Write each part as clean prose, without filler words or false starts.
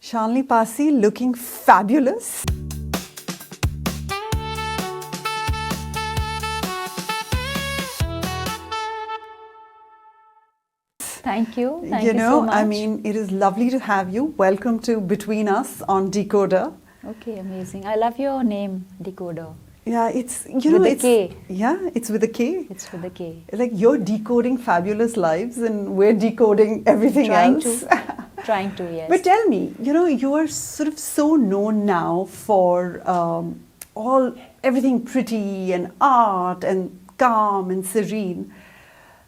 Shalini Passi looking fabulous. Thank you. Thank you so much. I mean, it is lovely to have you. Welcome to Between Us on DeKoder. Okay, amazing. I love your name, DeKoder. Yeah, it's, With a K. Yeah, it's with a K. It's with a K. Like you're decoding fabulous lives and we're decoding everything else. Trying to, yes. But tell me, you are sort of so known now for everything pretty and art and calm and serene.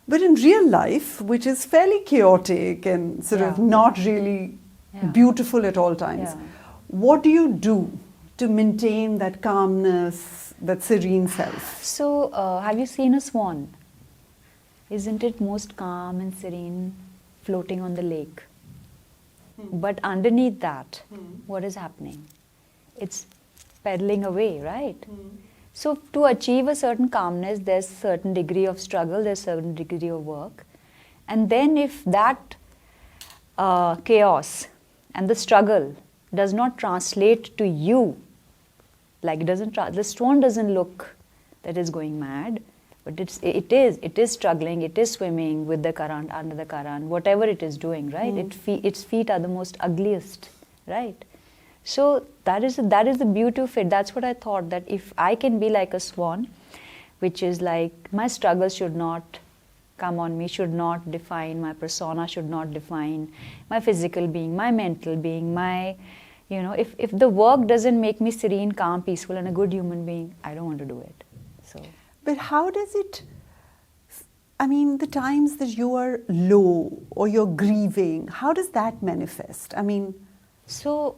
But in real life, which is fairly chaotic and sort of not really beautiful at all times, what do you do to maintain that calmness, that serene self? So, have you seen a swan? Isn't it most calm and serene, floating on the lake? But underneath that, what is happening? It's pedaling away, right? So to achieve a certain calmness, there's a certain degree of struggle, there's a certain degree of work. And then if that chaos and the struggle does not translate to you, like the swan doesn't look that is going mad, but it is struggling, it is swimming with the current, under the current, whatever it is doing, right? Its feet are the most ugliest, right? So that is the beauty of it. That's what I thought, that if I can be like a swan, which is like my struggles should not come on me, should not define my persona, should not define my physical being, my mental being, my, if the work doesn't make me serene, calm, peaceful and a good human being, I don't want to do it. So. But how does it, the times that you are low or you're grieving, how does that manifest? So,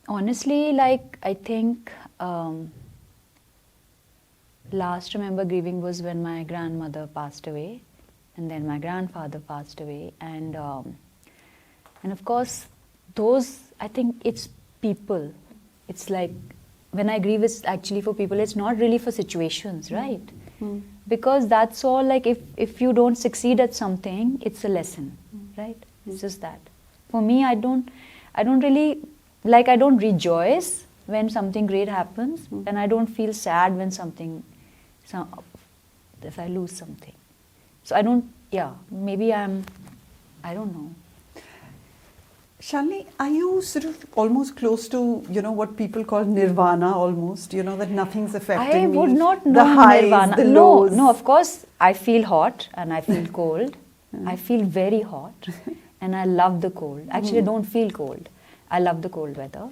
honestly, I think last remember grieving was when my grandmother passed away, and then my grandfather passed away, and of course those, I think it's people. It's like when I grieve, it's actually for people. It's not really for situations, right? Because that's all. Like if you don't succeed at something, it's a lesson, right? It's just that. For me, I don't really. I don't rejoice when something great happens, and I don't feel sad when if I lose something. So I don't, maybe I don't know. Shalini, are you sort of almost close to, what people call nirvana almost, that nothing's affecting me? I would not know the highs, nirvana. The lows. No, of course, I feel hot and I feel cold. I feel very hot and I love the cold. Actually, I don't feel cold. I love the cold weather.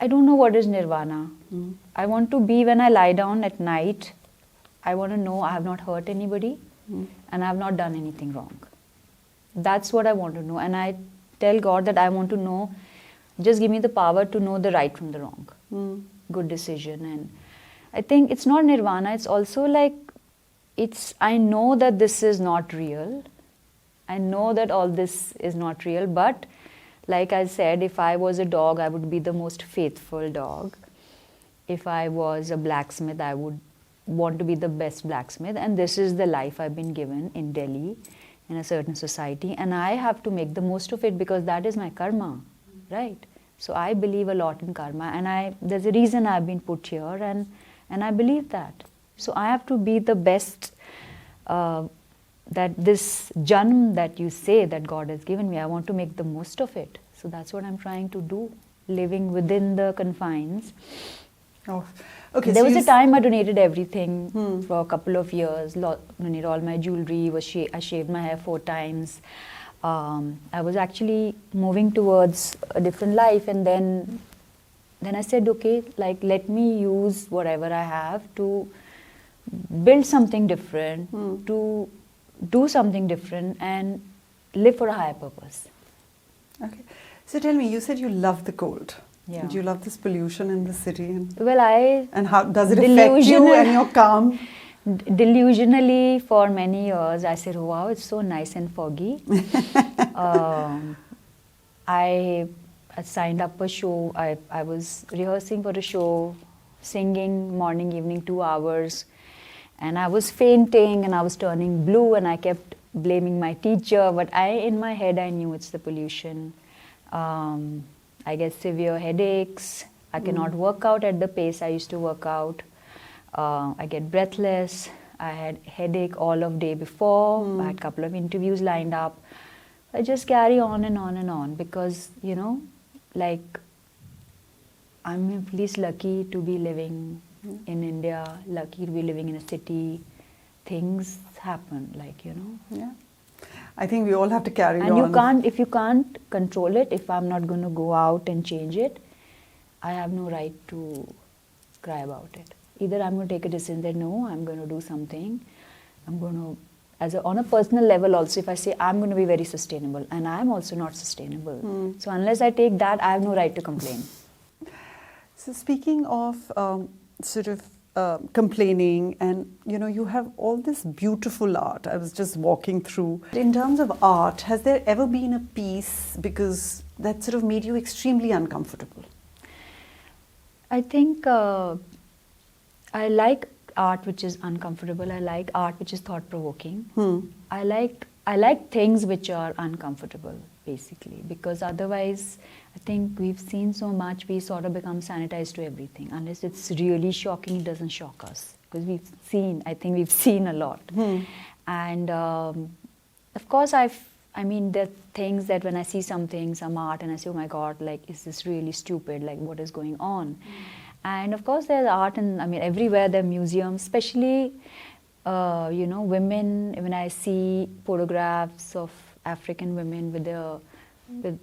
I don't know what is nirvana. I want to be, when I lie down at night, I want to know I have not hurt anybody and I have not done anything wrong. That's what I want to know. And I tell God that I want to know, just give me the power to know the right from the wrong. Good decision. And I think it's not nirvana, it's also I know that this is not real. I know that all this is not real, but like I said, if I was a dog, I would be the most faithful dog. If I was a blacksmith, I would want to be the best blacksmith. And this is the life I've been given in Delhi, in a certain society. And I have to make the most of it because that is my karma, right? So I believe a lot in karma. And there's a reason I've been put here and I believe that. So I have to be the best, that this janm that you say that God has given me, I want to make the most of it. So that's what I'm trying to do, living within the confines. Oh, okay. There was a time I donated everything for a couple of years. Donated all my jewelry. I shaved my hair 4 times. I was actually moving towards a different life, and then I said, okay, let me use whatever I have to build something different, to do something different and live for a higher purpose. Okay. So tell me, you said you love the cold. Yeah. Do you love this pollution in the city? And how does it affect you and your calm? Delusionally, for many years, I said, oh, wow, it's so nice and foggy. I signed up a show. I was rehearsing for a show, singing morning, evening, 2 hours. And I was fainting and I was turning blue and I kept blaming my teacher. But in my head, I knew it's the pollution. I get severe headaches. I cannot work out at the pace I used to work out. I get breathless. I had headache all of day before. I had a couple of interviews lined up. I just carry on and on and on because, you know, like, I'm at least lucky to be living in India, lucky to be living in a city. Things happen, like, you know. Yeah. I think we all have to carry on. And you can't, if you can't control it, if I'm not going to go out and change it, I have no right to cry about it. Either I'm going to take a decision that no, I'm going to do something. I'm going to, on a personal level also, if I say I'm going to be very sustainable, and I'm also not sustainable. So unless I take that, I have no right to complain. So speaking of complaining, and you know, you have all this beautiful art. I was just walking through. In terms of art, has there ever been a piece because that sort of made you extremely uncomfortable? I think I like art which is uncomfortable. I like art which is thought-provoking. I like things which are uncomfortable, basically, because otherwise, I think we've seen so much, we sort of become sanitized to everything. Unless it's really shocking, it doesn't shock us. Because I think we've seen a lot. And of course, there are things that when I see something, some art, and I say, oh my God, like, is this really stupid? Like, what is going on? And of course, there's art, and everywhere there are museums, especially, you know, women. When I see photographs of African women with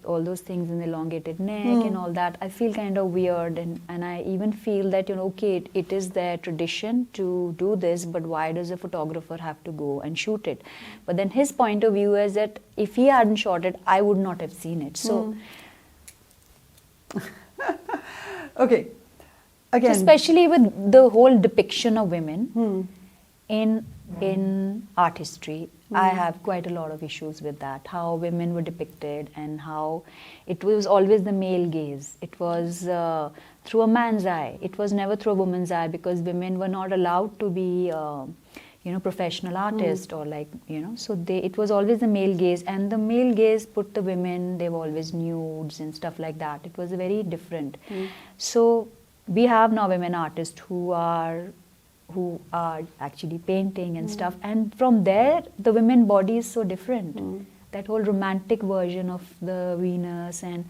all those things in the elongated neck and all that, I feel kind of weird, and I even feel that, you know, okay, it is their tradition to do this, but why does a photographer have to go and shoot it? But then his point of view is that if he hadn't shot it, I would not have seen it. So, okay, again, especially with the whole depiction of women in art history, I have quite a lot of issues with that. How women were depicted and how it was always the male gaze. It was through a man's eye. It was never through a woman's eye because women were not allowed to be, you know, professional artists or like, you know. So it was always the male gaze, and the male gaze put the women. They were always nudes and stuff like that. It was very different. So we have now women artists who are actually painting and stuff, and from there the women body is so different. That whole romantic version of the Venus and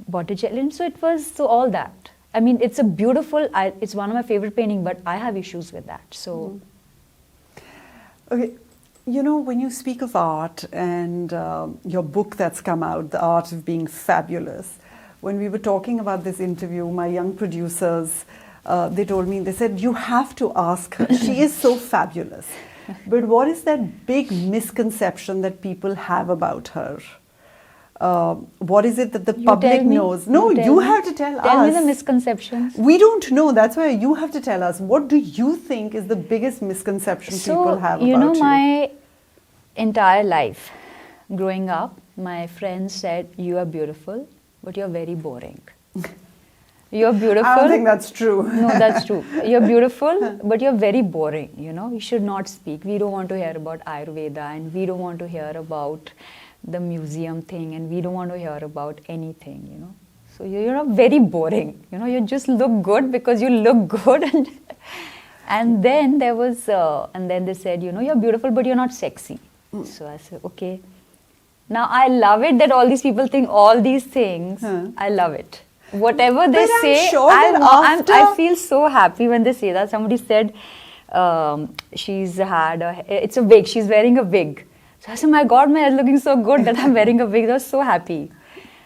Botticelli, so it was all that. I mean, it's a beautiful, it's one of my favorite painting, but I have issues with that. So okay, you know, when you speak of art and your book that's come out, The Art of Being Fabulous, when we were talking about this interview, my young producers, they told me, they said, you have to ask her. She is so fabulous. But what is that big misconception that people have about her? What is it that the public knows? No, you have to tell us. Tell me the misconceptions. We don't know. That's why you have to tell us. What do you think is the biggest misconception people have about you? You know, my entire life, growing up, my friends said, you are beautiful, but you're very boring. You're beautiful. I don't think that's true. No, that's true. You're beautiful, but you're very boring, you know. You should not speak. We don't want to hear about Ayurveda, and we don't want to hear about the museum thing, and we don't want to hear about anything, you know. So you're not very boring, you know. You just look good because you look good. And then there was, and then they said, you know, you're beautiful, but you're not sexy. So I said, okay. Now I love it that all these people think all these things. I love it. Whatever they say, I feel so happy when they say that. Somebody said it's a wig, she's wearing a wig. So I said, my God, my hair is looking so good that I'm wearing a wig. I was so happy.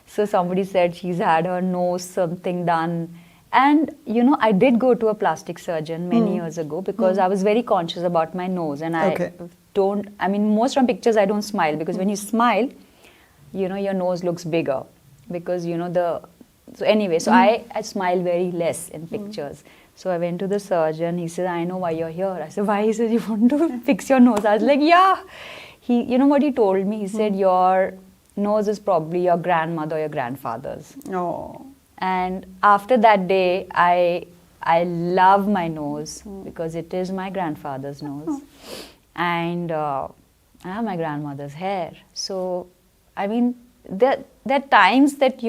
So somebody said she's had her nose something done. And, you know, I did go to a plastic surgeon many years ago because I was very conscious about my nose. And most from pictures I don't smile because when you smile, you know, your nose looks bigger because, you know, so anyway, so I smile very less in pictures. So I went to the surgeon. He said, I know why you're here. I said, why? He said, you want to fix your nose? I was like, yeah. You know what he told me? He said, your nose is probably your grandmother or your grandfather's. Oh. And after that day, I love my nose because it is my grandfather's nose. And I have my grandmother's hair. So, I mean, there are times that,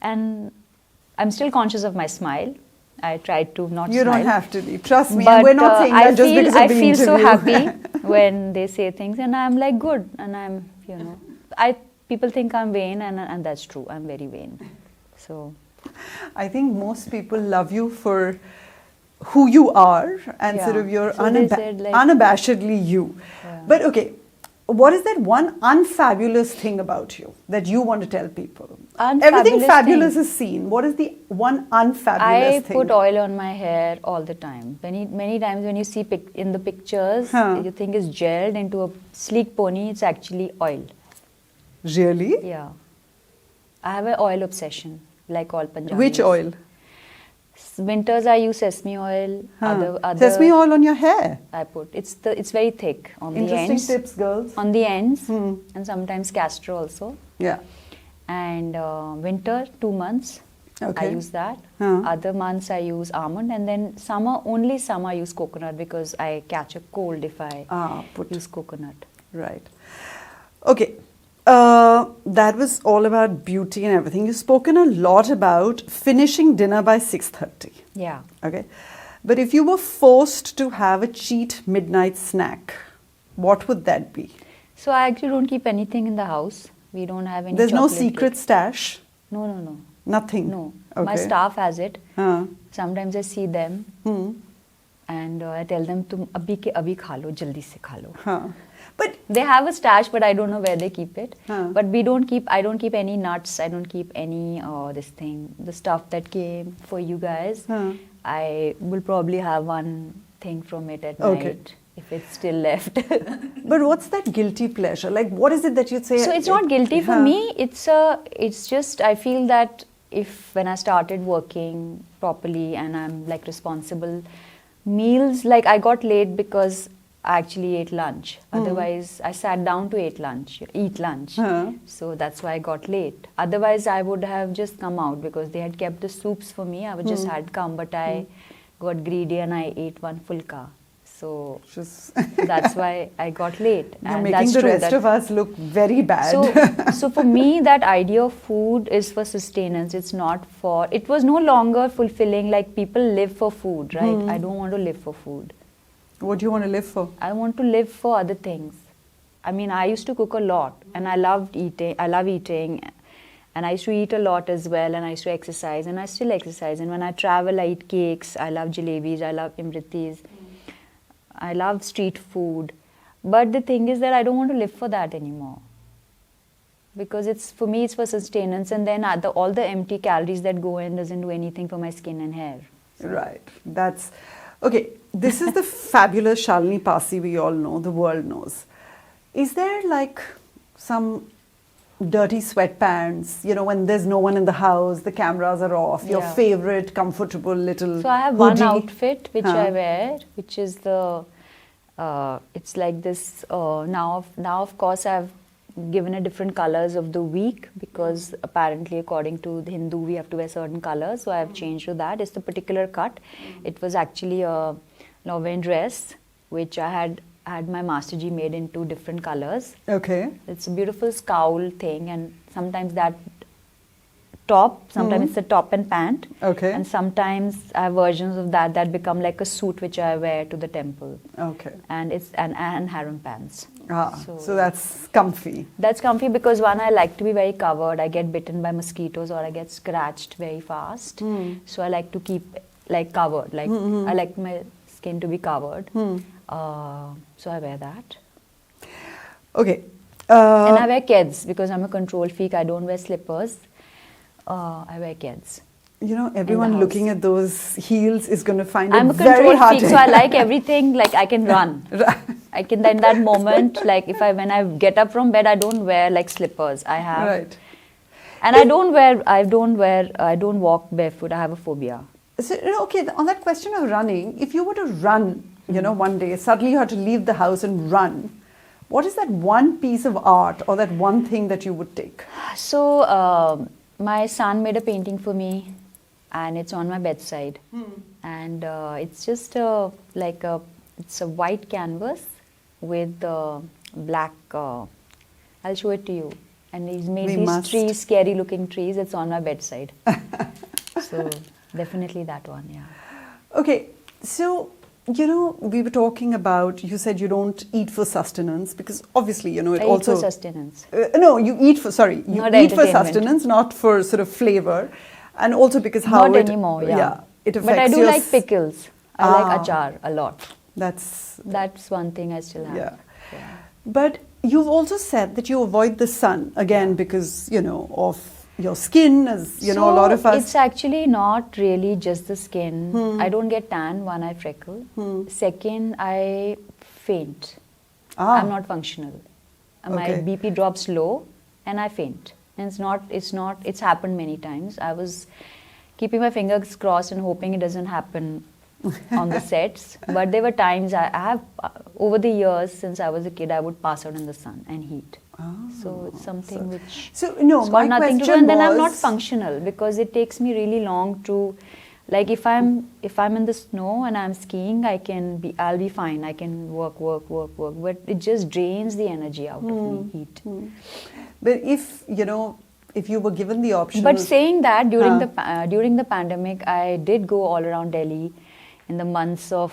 and I'm still conscious of my smile. I try to not You smile. don't have to be. Trust me. But And we're not saying that just because of I the feel so interview. happy when they say things, and I'm like, good. And I'm, people think I'm vain, and that's true. I'm very vain. So I think most people love you for who you are and Yeah. sort of you're So they said, like- unabashedly you. Yeah. But okay, what is that one unfabulous thing about you that you want to tell people? Everything Unfabulous fabulous thing. is seen. What is the one unfabulous I thing? put oil on my hair all the time. Many times when you see in the pictures, Huh. you think it's gelled into a sleek pony. It's actually oil. Really? Yeah. I have an oil obsession, like all Punjabis. Which oil? Winters I use sesame oil. Huh. Other Sesame oil on your hair. I put. It's very thick on the Interesting ends. tips, girls. On the ends, Hmm. and sometimes castor also. Yeah. And winter 2 months, Okay. I use that. Huh. Other months I use almond, and then only summer I use coconut because I catch a cold if I use coconut. Right. Okay. That was all about beauty and everything. You've spoken a lot about finishing dinner by 6:30. Yeah. Okay. But if you were forced to have a cheat midnight snack, what would that be? So I actually don't keep anything in the house. We don't have any. There's no chocolate secret cake. stash? No. Nothing? No. Okay. My staff has it. Huh. Sometimes I see them Hmm. and I tell them, "Tum abhi ke abhi kha lo, jaldi se kha lo." Huh. But They have a stash, but I don't know where they keep it. Huh. But I don't keep any nuts. I don't keep any this thing. The stuff that came for you guys, Huh. I will probably have one thing from it at Okay. night if it's still left. but what's that guilty pleasure? Like, what is it that you'd say? So it's not guilty for Huh. me. It's just I feel that when I started working properly and I'm like responsible, meals like I got late because I actually ate lunch. Otherwise, I sat down to eat lunch. Huh. So that's why I got late. Otherwise, I would have just come out because they had kept the soups for me. I would just had come, but I got greedy and I ate one fulka. So Just that's why I got late. You're And making that's the true, rest that- of us look very bad. so for me, that idea of food is for sustenance. It's not for. It was no longer fulfilling. Like people live for food, right? I don't want to live for food. What do you want to live for? I want to live for other things. I mean, I used to cook a lot, and I loved eating. I love eating, and I used to eat a lot as well. And I used to exercise, and I still exercise. And when I travel, I eat cakes. I love jalebis. I love imritis. I love street food. But the thing is that I don't want to live for that anymore. Because for me, it's for sustenance. And then all the empty calories that go in doesn't do anything for my skin and hair. Right. That's okay. This is the fabulous Shalini Passi we all know, the world knows. Is there like some dirty sweatpants, when there's no one in the house, the cameras are off, your Yeah. favorite comfortable little So I have one hoodie? outfit which I wear, which is it's like this, now of course I've given it different colors of the week because apparently according to the Hindu we have to wear certain colors, so I have changed to that. It's the particular cut. It was actually a Norwegian dress which I had my Master G made into different colors. Okay. It's a beautiful scowl thing, and sometimes that top, sometimes it's a top and pant. Okay. And sometimes I have versions of that become like a suit which I wear to the temple. Okay. And it's and harem pants. So that's comfy. That's comfy because one, I like to be very covered. I get bitten by mosquitoes or I get scratched very fast. So I like to keep like covered. Like I like my skin to be covered. So I wear that. Okay. And I wear kids because I'm a control freak. I don't wear slippers. I wear kids. Everyone looking at those heels is going to find I'm it a very control hard. freak, so I like everything. Like I can run. I can in that moment. Like when I get up from bed, I don't wear like slippers. I have, Right. and I don't walk barefoot. I have a phobia. So, okay, on that question of running, if you were to run, one day, suddenly you had to leave the house and run, what is that one piece of art or that one thing that you would take? So my son made a painting for me, and it's on my bedside. And it's just it's a white canvas with black. I'll show it to you. And he's made We these must. trees, scary looking trees. It's on my bedside. So definitely that one, yeah. Okay, so, we were talking about, you said you don't eat for sustenance because obviously, it I also... eat for sustenance. No, you eat for, you Not eat for entertainment. sustenance, not for sort of flavor. And also because how Not it... anymore, yeah. it affects But I do your... like pickles. I like achar a lot. That's one thing I still have. Yeah. Yeah. But you've also said that you avoid the sun, again, because, of your skin, as, a lot of us... It's actually not really just the skin. I don't get tan, one, I freckle. Second, I faint. I'm not functional. My Okay. BP drops low and I faint. And it's happened many times. I was keeping my fingers crossed and hoping it doesn't happen on the sets. But there were times I have, over the years since I was a kid, I would pass out in the sun and heat. So it's something which So, no, it's my got nothing to do. question And then I'm not was- functional because it takes me really long to, like if I'm in the snow and I'm skiing, I'll be fine. I can work. But it just drains the energy out of me, heat. But if, if you were given the option... But saying that, during the pandemic, I did go all around Delhi in the months of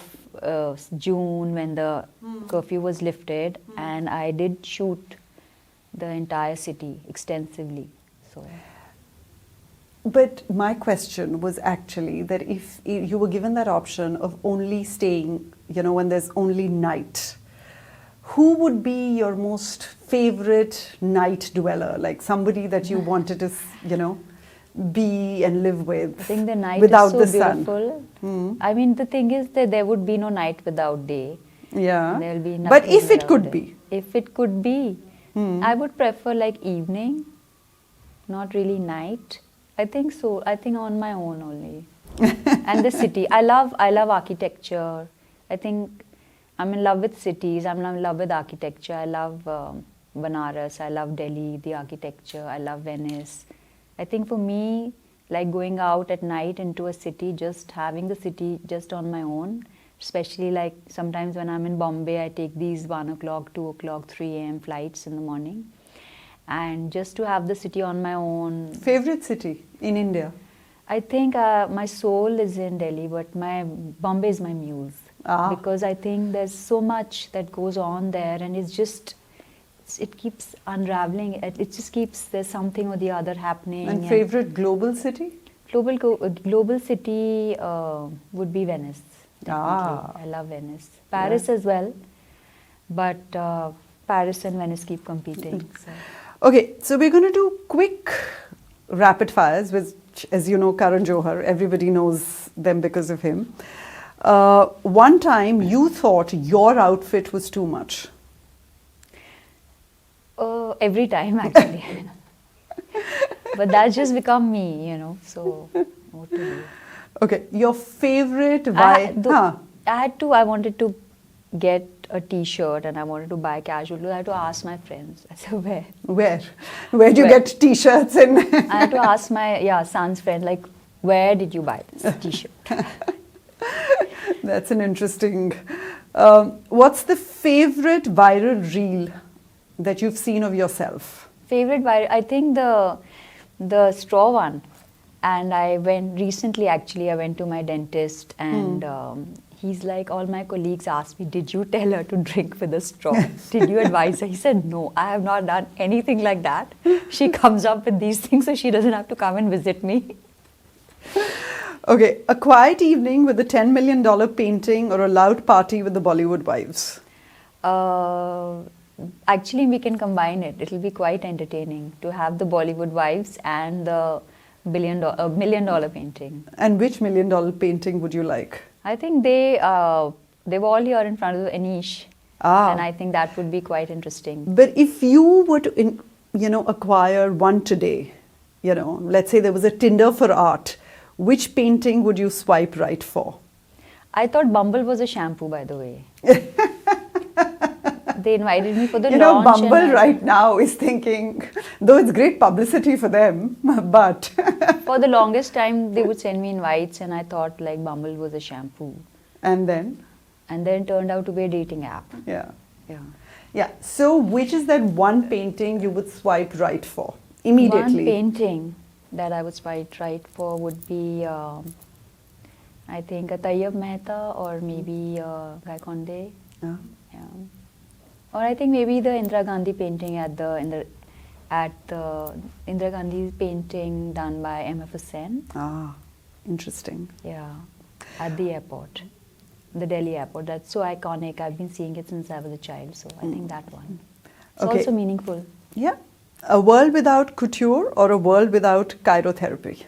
June when the curfew was lifted, and I did shoot the entire city extensively. So, But my question was actually that if you were given that option of only staying, when there's only night, who would be your most favorite night dweller? Like somebody that you wanted to, be and live with. I think the night without is so the sun. beautiful. I mean, the thing is that there would be no night without day. Yeah. There will be nothing But if it without could day. be. If it could be, I would prefer like evening, not really night. I think so. I think on my own only. And the city. I love architecture. I think I'm in love with cities. I'm in love with architecture. I love Banaras. I love Delhi, the architecture. I love Venice. I think for me, like going out at night into a city, just having the city just on my own, especially like sometimes when I'm in Bombay, I take these 1 o'clock, 2 o'clock, 3 a.m. flights in the morning. And just to have the city on my own. Favorite city in India? I think my soul is in Delhi, but Bombay is my muse. Because I think there's so much that goes on there, and it keeps unraveling. It just keeps, there's something or the other happening. And favorite global city? Global city would be Venice. Definitely. I love Venice. Paris as well, but Paris and Venice keep competing. So. Okay, so we're going to do quick rapid fires, which, as you know, Karan Johar, everybody knows them because of him. One time you thought your outfit was too much. Every time, actually. But that's just become me, so what to do. Okay, your favorite... I wanted to get a t-shirt and I wanted to buy casual clothes. I had to ask my friends. I said, where? Where do you get t-shirts in? I had to ask my son's friend, like, where did you buy this t-shirt? That's an interesting... what's the favorite viral reel that you've seen of yourself? Favorite viral? I think the straw one. And I went to my dentist and he's like, all my colleagues asked me, did you tell her to drink with a straw? Did you advise her? He said, no, I have not done anything like that. She comes up with these things so she doesn't have to come and visit me. Okay, a quiet evening with a $10 million painting or a loud party with the Bollywood wives? Actually, we can combine it. It'll be quite entertaining to have the Bollywood wives and the $1 million painting. And which $1 million painting would you like? I think they were all here in front of the Anish. And I think that would be quite interesting. But if you were to, acquire one today, let's say there was a Tinder for art, which painting would you swipe right for? I thought Bumble was a shampoo, by the way. They invited me for the launch. Bumble right now is thinking, though it's great publicity for them, but... For the longest time, they would send me invites and I thought like Bumble was a shampoo. And then? And then it turned out to be a dating app. Yeah. Yeah. So, which is that one painting you would swipe right for immediately? One painting that I would swipe right for would be, I think, a Tayyab Mehta or maybe Gaikonde. Yeah. Yeah. Or I think maybe the Indira Gandhi painting at the Indira Gandhi painting done by M.F. Hussain. Ah, interesting. Yeah, at the airport, the Delhi airport. That's so iconic. I've been seeing it since I was a child, so I think that one. It's Okay. also meaningful. Yeah. A world without couture or a world without chirotherapy?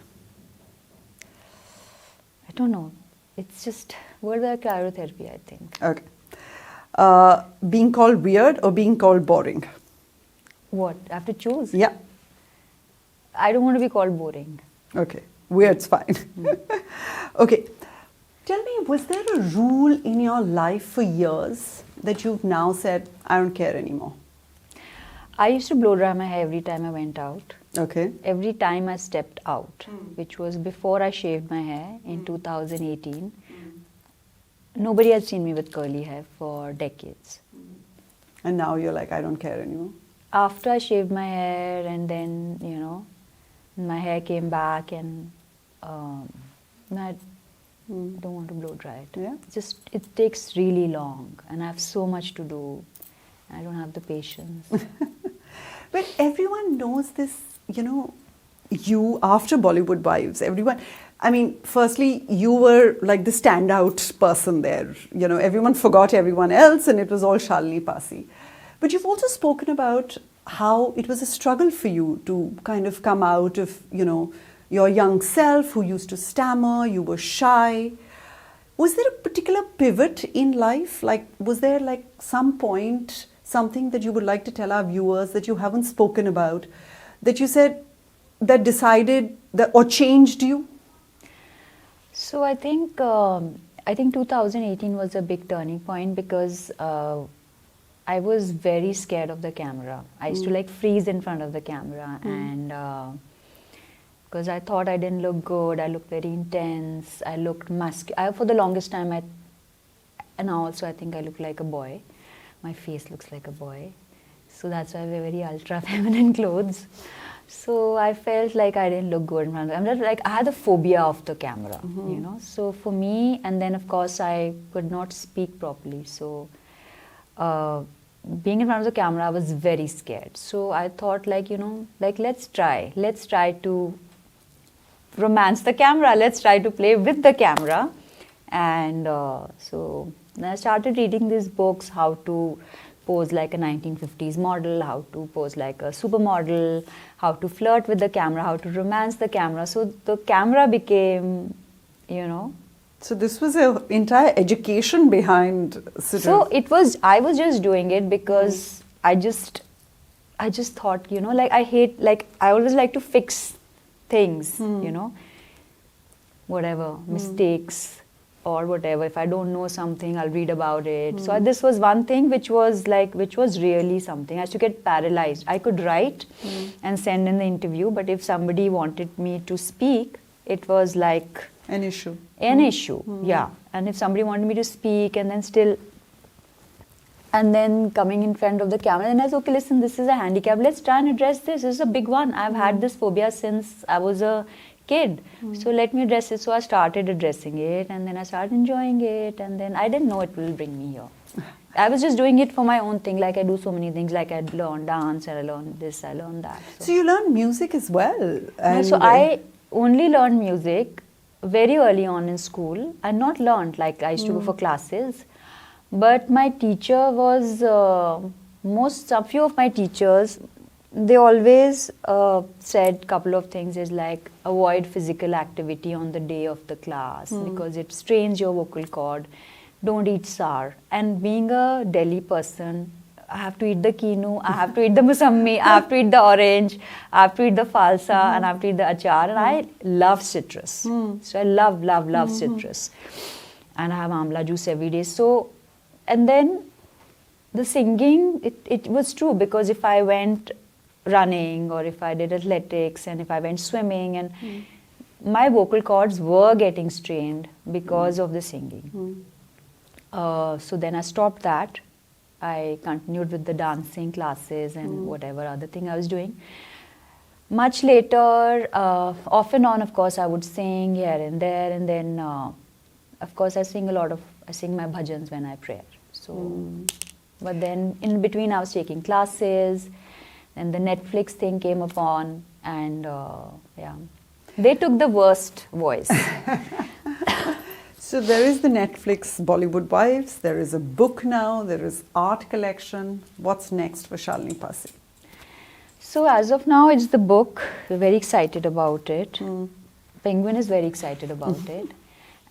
I don't know. It's just world without cryotherapy, I think. Okay. Being called weird or being called boring? What? I have to choose? Yeah. I don't want to be called boring. Okay. Weird's fine. Okay. Tell me, was there a rule in your life for years that you've now said, I don't care anymore? I used to blow dry my hair every time I went out. Okay. Every time I stepped out, which was before I shaved my hair in 2018. Nobody had seen me with curly hair for decades. And now you're like, I don't care anymore? After I shaved my hair and then, you know, my hair came back and I don't want to blow dry it. Yeah. It takes really long and I have so much to do. I don't have the patience. But everyone knows this, you know, you after Bollywood Wives, everyone, I mean, firstly, you were like the standout person there. You know, everyone forgot everyone else and it was all Shalini Passi. But you've also spoken about how it was a struggle for you to kind of come out of, you know, your young self who used to stammer, you were shy. Was there a particular pivot in life? Like, was there like some point, something that you would like to tell our viewers that you haven't spoken about, that you said that decided that or changed you? So I think 2018 was a big turning point because I was very scared of the camera. I used to like freeze in front of the camera and because I thought I didn't look good, I looked very intense, I looked masculine. For the longest time, and now also I think I look like a boy. My face looks like a boy. So that's why I wear very ultra feminine clothes. So I felt like I didn't look good in front of the camera. I'm just like, I had a phobia of the camera, you know. So for me, and then of course I could not speak properly. So being in front of the camera, I was very scared. So I thought like, you know, like let's try to romance the camera. Let's try to play with the camera. And so then I started reading these books, how to pose like a 1950s model, how to pose like a supermodel, how to flirt with the camera, how to romance the camera. So the camera became, you know. So this was an entire education behind So it was, I was just doing it because I just thought, you know, like I always like to fix things, you know, whatever, mistakes or whatever. If I don't know something, I'll read about it. So this was one thing which was really something. I used to get paralyzed. I could write and send in the interview, but if somebody wanted me to speak, it was like an issue. Yeah. And if somebody wanted me to speak and then coming in front of the camera, then I said, okay, listen, this is a handicap. Let's try and address this. This is a big one. I've had this phobia since I was a kid. So let me address it. So I started addressing it and then I started enjoying it and then I didn't know it will bring me here. I was just doing it for my own thing, like I do so many things, like I learn dance and I learn this, I learn that. So you learn music as well? No, so I only learned music very early on in school. I not learned, like I used to go for classes. But my teacher was, a few of my teachers, they always said a couple of things is like avoid physical activity on the day of the class because it strains your vocal cord. Don't eat sour. And being a Delhi person, I have to eat the quinoa, I have to eat the musammi, I have to eat the orange, I have to eat the falsa, and I have to eat the achar. And I love citrus. So I love citrus. And I have amla juice every day. So, and then the singing, it was true because if I went running or if I did athletics and if I went swimming and my vocal cords were getting strained because of the singing. So then I stopped that. I continued with the dancing classes and whatever other thing I was doing. Much later, off and on, of course, I would sing here and there, and then, of course, I sing my bhajans when I pray. So, but then in between, I was taking classes, and the Netflix thing came upon, and yeah, they took the worst voice. So there is the Netflix Bollywood Wives, there is a book now, there is art collection. What's next for Shalini Passi? So as of now, it's the book. We're very excited about it. Penguin is very excited about it.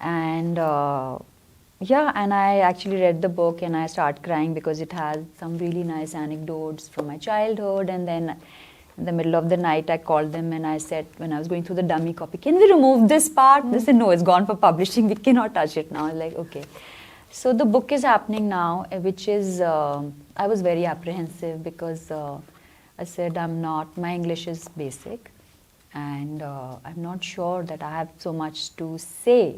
And yeah, and I actually read the book and I started crying because it has some really nice anecdotes from my childhood. And then in the middle of the night, I called them and I said, when I was going through the dummy copy, can we remove this part? They said, no, it's gone for publishing. We cannot touch it now. I was like, okay. So the book is happening now, which is, I was very apprehensive because I said, my English is basic and I'm not sure that I have so much to say.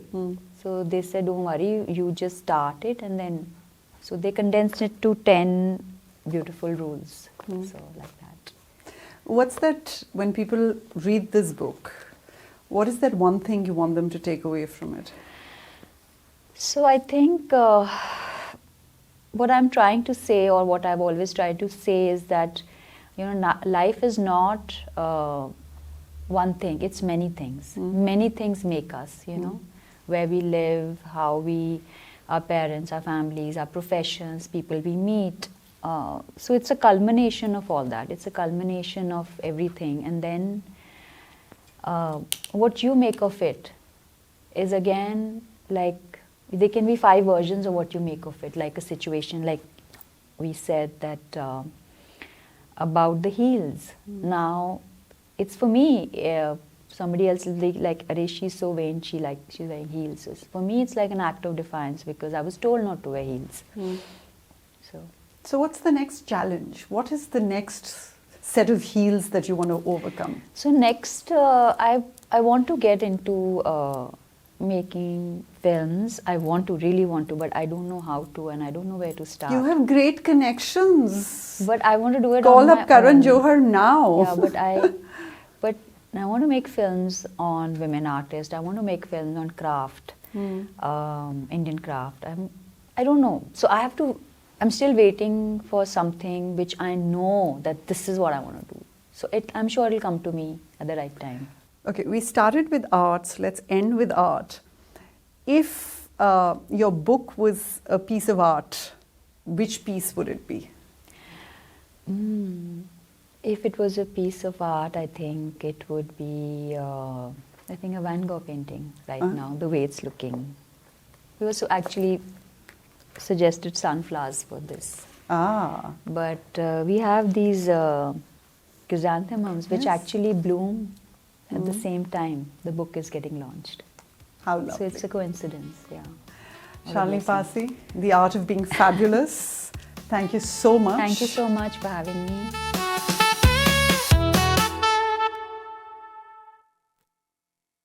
So they said, don't worry, you just start it, and then, so they condensed it to 10 beautiful rules. So like that. What's that, when people read this book, what is that one thing you want them to take away from it? So I think what I'm trying to say, or what I've always tried to say, is that, you know, life is not one thing, it's many things. Many things make us, you know, where we live, our parents, our families, our professions, people we meet. So it's a culmination of all that. It's a culmination of everything. And then what you make of it is, again, like, there can be 5 versions of what you make of it. Like a situation, like we said that about the heels. Now, it's for me, somebody else will be like, Arey, she's so vain, she's wearing heels. So for me, it's like an act of defiance because I was told not to wear heels. So what's the next challenge? What is the next set of heels that you want to overcome? So next, I want to get into making films. Really want to, but I don't know how to, and I don't know where to start. You have great connections. But I want to do it Call on up my Karan own. Johar now. Yeah, but I want to make films on women artists. I want to make films on craft, Indian craft. I don't know. So I'm still waiting for something which I know that this is what I want to do. So I'm sure it'll come to me at the right time. Okay, we started with arts. Let's end with art. If your book was a piece of art, which piece would it be? If it was a piece of art, I think it would be, a Van Gogh painting right now, the way it's looking. We also actually suggested sunflowers for this. But we have these chrysanthemums which actually bloom at the same time the book is getting launched. How lovely. So it's a coincidence, yeah. Shalini Passi, The Art of Being Fabulous. Thank you so much. Thank you so much for having me.